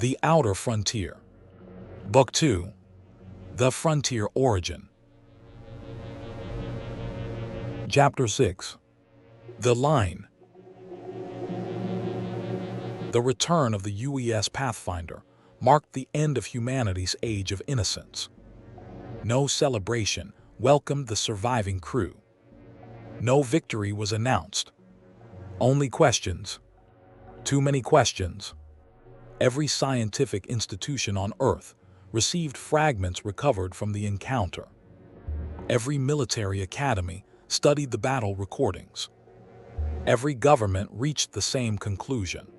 The Outer Frontier. Book 2. The Frontier Origin. Chapter 6. The Line. The return of the UES Pathfinder marked the end of humanity's age of innocence. No celebration welcomed the surviving crew. No victory was announced. Only questions. Too many questions. Every scientific institution on Earth received fragments recovered from the encounter. Every military academy studied the battle recordings. Every government reached the same conclusion.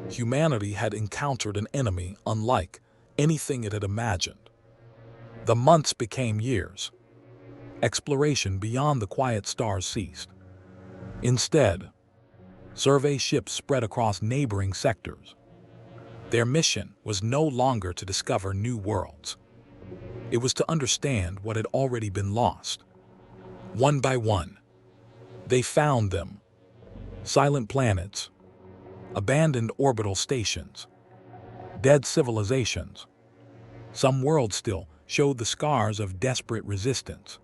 Humanity had encountered an enemy unlike anything it had imagined. The months became years. Exploration beyond the quiet stars ceased. Instead, survey ships spread across neighboring sectors. Their mission was no longer to discover new worlds. It was to understand what had already been lost. One by one, they found them. Silent planets, abandoned orbital stations, dead civilizations. Some worlds still showed the scars of desperate resistance.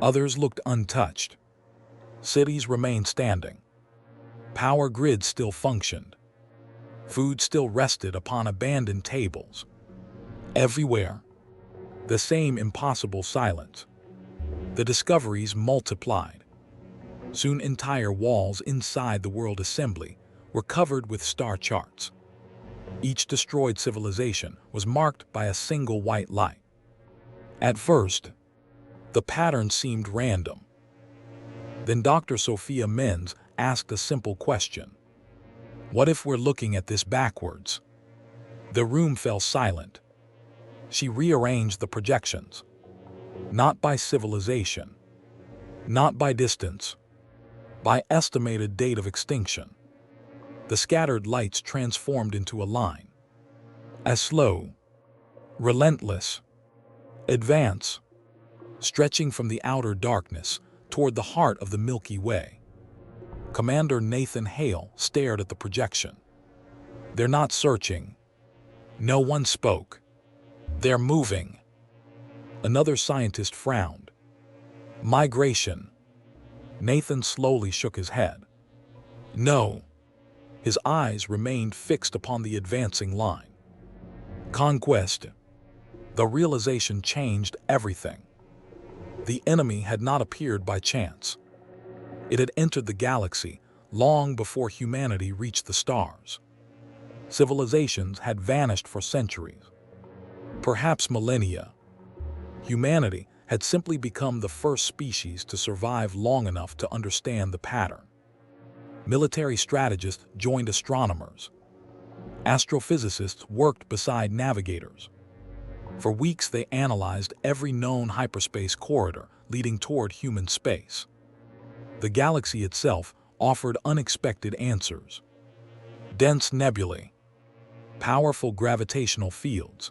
Others looked untouched. Cities remained standing. Power grids still functioned. Food still rested upon abandoned tables. Everywhere, the same impossible silence. The discoveries multiplied. Soon entire walls inside the World Assembly were covered with star charts. Each destroyed civilization was marked by a single white light. At first, the pattern seemed random. Then Dr. Sophia Menz asked a simple question. What if we're looking at this backwards? The room fell silent. She rearranged the projections. Not by civilization, not by distance, by estimated date of extinction. The scattered lights transformed into a line. A slow, relentless advance, stretching from the outer darkness toward the heart of the Milky Way. Commander Nathan Hale stared at the projection. They're not searching. No one spoke. They're moving. Another scientist frowned. Migration. Nathan slowly shook his head. No. His eyes remained fixed upon the advancing line. Conquest. The realization changed everything. The enemy had not appeared by chance. It had entered the galaxy long before humanity reached the stars. Civilizations had vanished for centuries, perhaps millennia. Humanity had simply become the first species to survive long enough to understand the pattern. Military strategists joined astronomers. Astrophysicists worked beside navigators. For weeks they analyzed every known hyperspace corridor leading toward human space. The galaxy itself offered unexpected answers. Dense nebulae, powerful gravitational fields,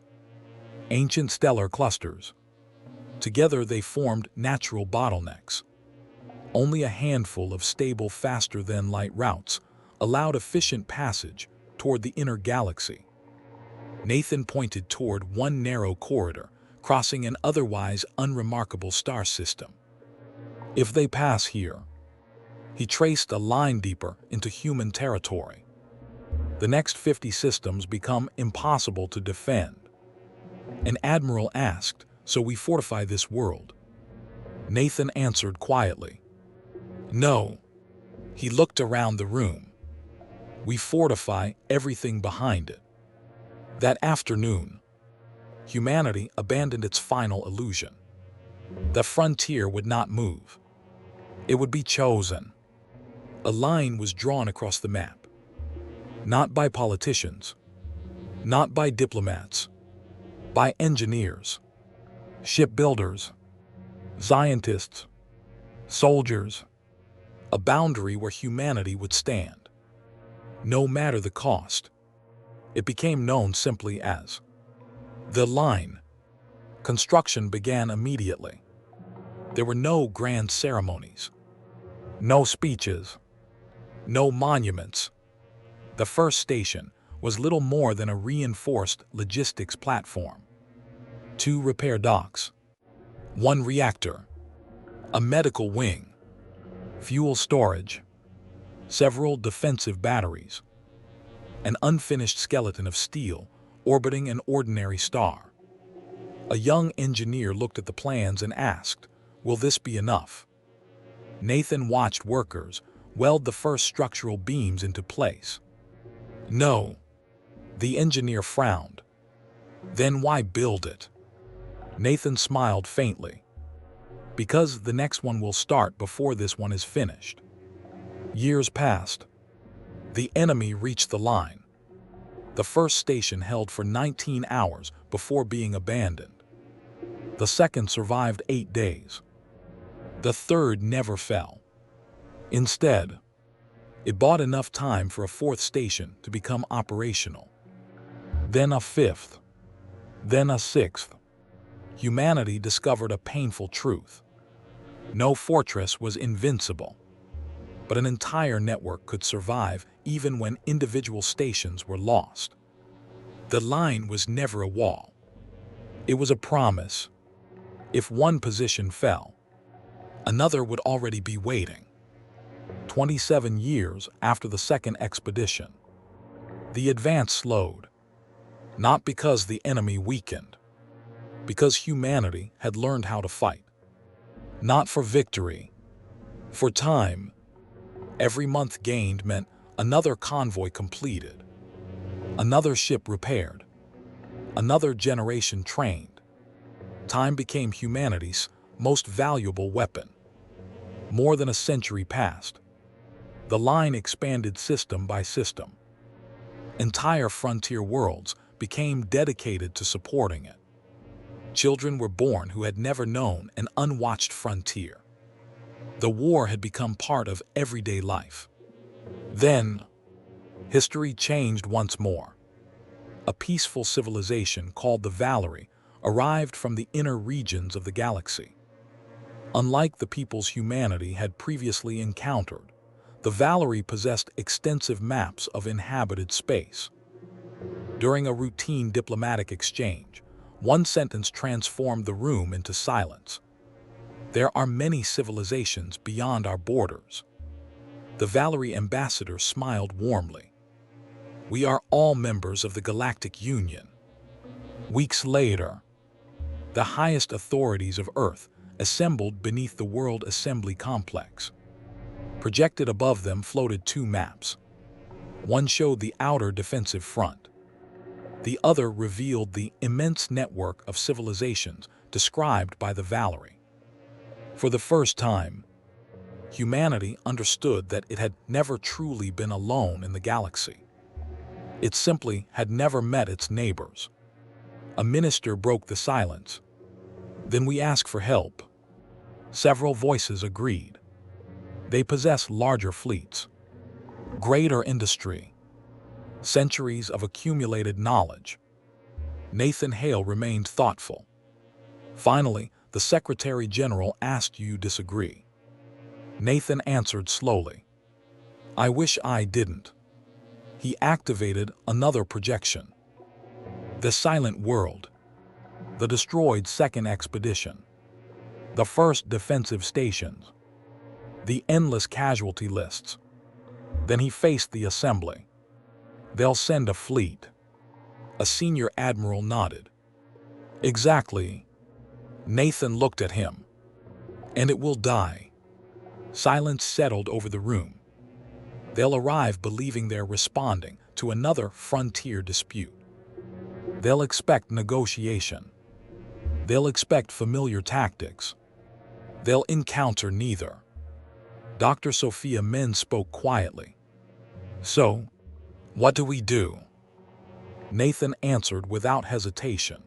ancient stellar clusters. Together they formed natural bottlenecks. Only a handful of stable faster-than-light routes allowed efficient passage toward the inner galaxy. Nathan pointed toward one narrow corridor, crossing an otherwise unremarkable star system. If they pass here, he traced a line deeper into human territory. The next 50 systems become impossible to defend. An admiral asked, "So we fortify this world?" Nathan answered quietly, "No." He looked around the room. "We fortify everything behind it." That afternoon, humanity abandoned its final illusion. The frontier would not move. It would be chosen. A line was drawn across the map. Not by politicians, not by diplomats, by engineers, shipbuilders, scientists, soldiers. A boundary where humanity would stand, no matter the cost. It became known simply as the line. Construction began immediately. There were no grand ceremonies, no speeches, no monuments. The first station was little more than a reinforced logistics platform. 2 repair docks, 1 reactor, a medical wing, fuel storage, several defensive batteries, an unfinished skeleton of steel orbiting an ordinary star. A young engineer looked at the plans and asked, "Will this be enough?" Nathan watched workers weld the first structural beams into place. "No." The engineer frowned. "Then why build it?" Nathan smiled faintly. "Because the next one will start before this one is finished." Years passed. The enemy reached the line. The first station held for 19 hours before being abandoned. The second survived 8 days. The third never fell. Instead, it bought enough time for a 4th station to become operational. Then a 5th. Then a 6th. Humanity discovered a painful truth. No fortress was invincible, but an entire network could survive even when individual stations were lost. The line was never a wall. It was a promise. If one position fell, another would already be waiting. 27 years after the second expedition, the advance slowed. Not because the enemy weakened, because humanity had learned how to fight. Not for victory, for time. Every month gained meant another convoy completed, another ship repaired, another generation trained. Time became humanity's most valuable weapon. More than a century passed. The line expanded system by system. Entire frontier worlds became dedicated to supporting it. Children were born who had never known an unwatched frontier. The war had become part of everyday life. Then, history changed once more. A peaceful civilization called the Valerie arrived from the inner regions of the galaxy. Unlike the peoples humanity had previously encountered, the Valerie possessed extensive maps of inhabited space. During a routine diplomatic exchange, one sentence transformed the room into silence. "There are many civilizations beyond our borders." The Valerie ambassador smiled warmly. "We are all members of the Galactic Union." Weeks later, the highest authorities of Earth assembled beneath the World Assembly Complex. Projected above them floated 2 maps. One showed the outer defensive front. The other revealed the immense network of civilizations described by the Valerie. For the first time, humanity understood that it had never truly been alone in the galaxy. It simply had never met its neighbors. A minister broke the silence. "Then we ask for help." Several voices agreed. They possess larger fleets, greater industry, centuries of accumulated knowledge. Nathan Hale remained thoughtful. Finally, the Secretary General asked, "You disagree?" Nathan answered slowly, "I wish I didn't." He activated another projection. The silent world, the destroyed second expedition, the first defensive stations, the endless casualty lists. Then he faced the assembly. "They'll send a fleet." A senior admiral nodded. "Exactly." Nathan looked at him. "And it will die." Silence settled over the room. "They'll arrive believing they're responding to another frontier dispute. They'll expect negotiation. They'll expect familiar tactics. They'll encounter neither." Dr. Sophia Min spoke quietly. "So, what do we do?" Nathan answered without hesitation.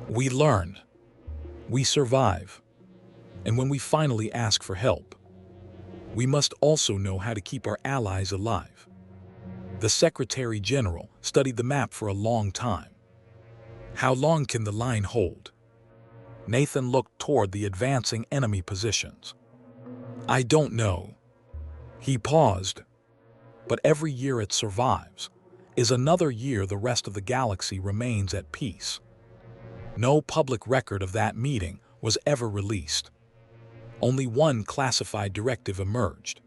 "We learn. We survive. And when we finally ask for help, we must also know how to keep our allies alive." The Secretary General studied the map for a long time. "How long can the line hold?" Nathan looked toward the advancing enemy positions. "I don't know." He paused. "But every year it survives, is another year the rest of the galaxy remains at peace. No public record of that meeting was ever released. Only one classified directive emerged.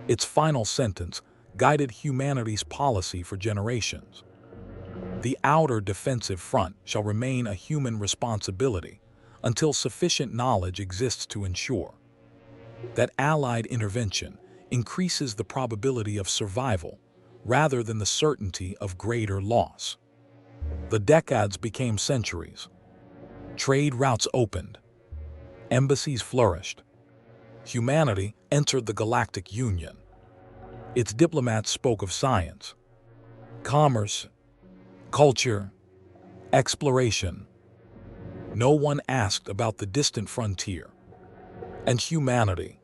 Its final sentence guided humanity's policy for generations. The outer defensive front shall remain a human responsibility until sufficient knowledge exists to ensure that Allied intervention increases the probability of survival rather than the certainty of greater loss. The decades became centuries. Trade routes opened. Embassies flourished. Humanity entered the Galactic Union. Its diplomats spoke of science, commerce, culture, exploration. No one asked about the distant frontier, and humanity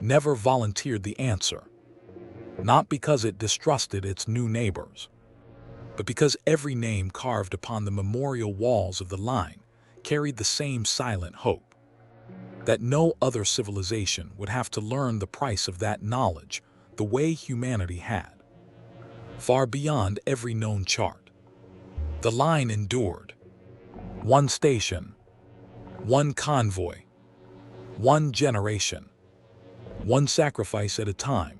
never volunteered the answer, not because it distrusted its new neighbors, but because every name carved upon the memorial walls of the line carried the same silent hope that no other civilization would have to learn the price of that knowledge the way humanity had, far beyond every known chart. The line endured. One station, one convoy, one generation, one sacrifice at a time.